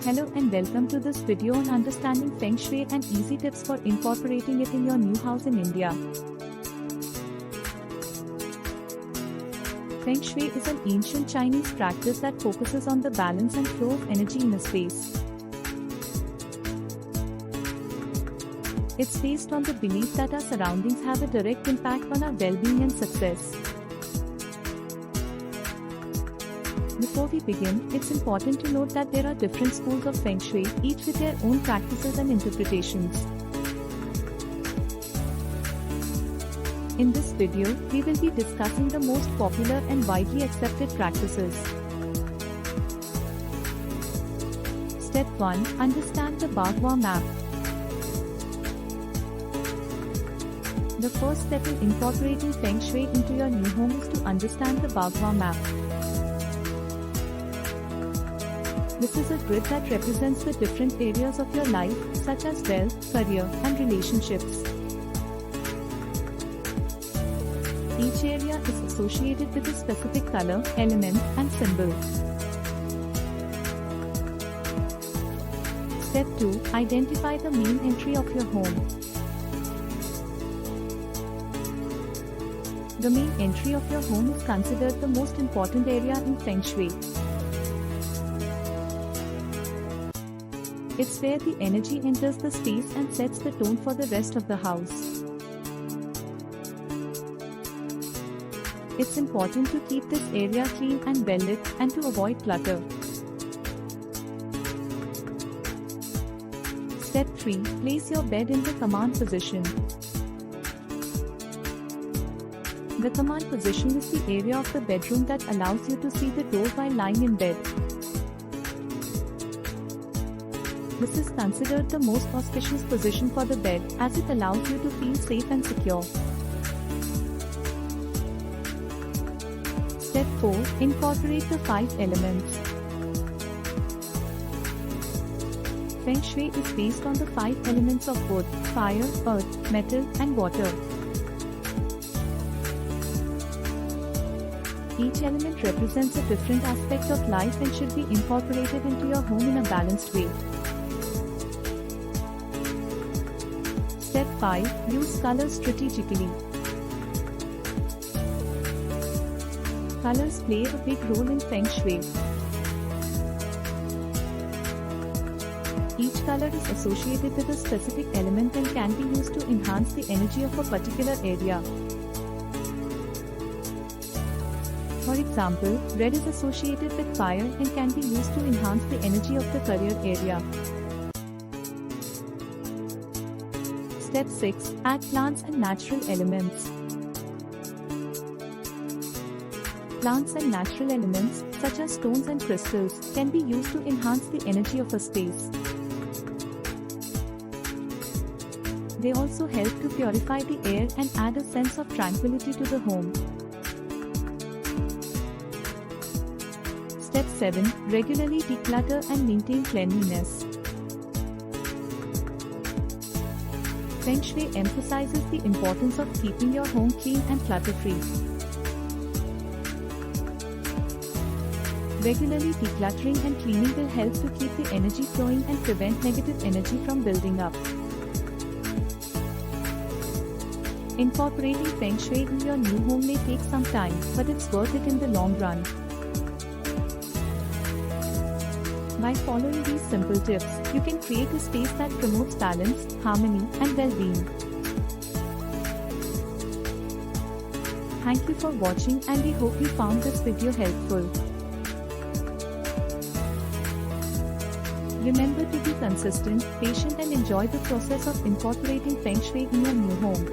Hello and welcome to this video on understanding Feng Shui and easy tips for incorporating it in your new house in India. Feng Shui is an ancient Chinese practice that focuses on the balance and flow of energy in a space. It's based on the belief that our surroundings have a direct impact on our well-being and success. Before we begin, it's important to note that there are different schools of Feng Shui, each with their own practices and interpretations. In this video, we will be discussing the most popular and widely accepted practices. Step 1. Understand the Bagua Map. The first step in incorporating Feng Shui into your new home is to understand the Bagua Map. This is a grid that represents the different areas of your life, such as wealth, career, and relationships. Each area is associated with a specific color, element, and symbol. Step 2. Identify the main entry of your home. The main entry of your home is considered the most important area in Feng Shui. It's where the energy enters the space and sets the tone for the rest of the house. It's important to keep this area clean and well lit, and to avoid clutter. Step 3. Place your bed in the command position. The command position is the area of the bedroom that allows you to see the door while lying in bed. This is considered the most auspicious position for the bed, as it allows you to feel safe and secure. Step 4. Incorporate the 5 elements. Feng Shui is based on the 5 elements of wood, fire, earth, metal, and water. Each element represents a different aspect of life and should be incorporated into your home in a balanced way. Step 5. Use colors strategically. Colors play a big role in Feng Shui. Each color is associated with a specific element and can be used to enhance the energy of a particular area. For example, red is associated with fire and can be used to enhance the energy of the career area. Step 6. Add plants and natural elements. Plants and natural elements, such as stones and crystals, can be used to enhance the energy of a space. They also help to purify the air and add a sense of tranquility to the home. Step 7. Regularly declutter and maintain cleanliness. Feng Shui emphasizes the importance of keeping your home clean and clutter-free. Regularly decluttering and cleaning will help to keep the energy flowing and prevent negative energy from building up. Incorporating Feng Shui in your new home may take some time, but it's worth it in the long run. By following these simple tips, you can create a space that promotes balance, harmony, and well-being. Thank you for watching, and we hope you found this video helpful. Remember to be consistent, patient, and enjoy the process of incorporating Feng Shui in your new home.